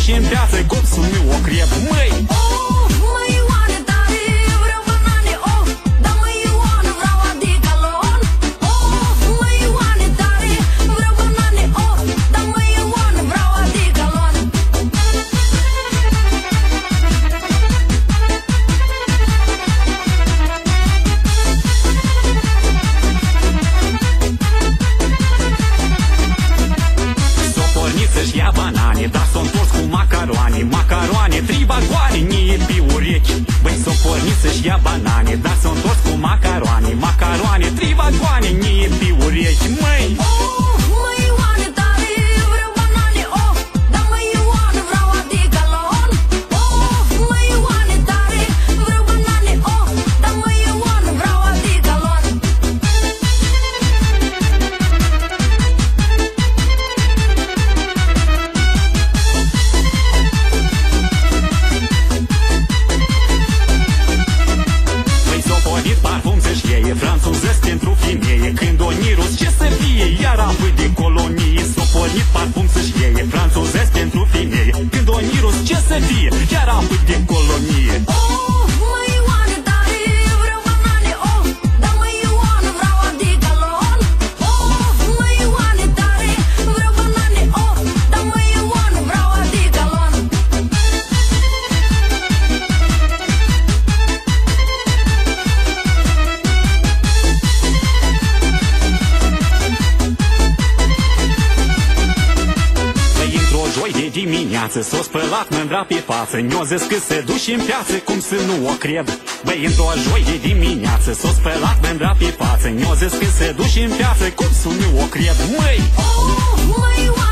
duși în piață, cum să nu o cred, măi! Oh, măi Ioane tare, vreau banane, oh, da măi Ioane, vreau Adigalon. Oh, măi Ioane tare, vreau banane, oh, da măi Ioane, vreau Adigalon. S-o pornit să-și ia banane, dar s-o întors cu macaroane. Macaroane, 3 vagoane, nie pe urechi. Băi, s-o pornit să-și ia banane, dar s-o întors cu macaroane. Macaroane, 3 vagoane, nie pe urechi, măi! Oh, măi Ioane tare, vreau banane, oh, da măi Ioane, vreau Adigalon. Oh, măi Ioane tare, vreau banane, oh, da măi Ioane, vreau Adigalon. Băi, s-o pornit parfum să-și iei, franțuzesc pentru femeie. Când o nirus, ce să fie, iar apoi de colonie. S-o pornit parfum să-și iei, franțuzesc pentru femeie. Când o nirus, ce să fie, iar apoi de colonie. Oh, măi Ioane tare, vreau banane, oh, da măi Ioane, vreau Adigalon. Oh, măi Ioane tare, vreau banane, oh, da măi Ioane, vreau Adigalon. Băi, într-o joi de dimineață s-o spălat mândra pe față. Ne-o zis că se duce în piață, cum să nu o cred. Băi, într-o joi de dimineață s-o spălat mândra pe față. Ne-o zis că se duce în piață, cum să nu o cred, măi! Oh, măi Ioane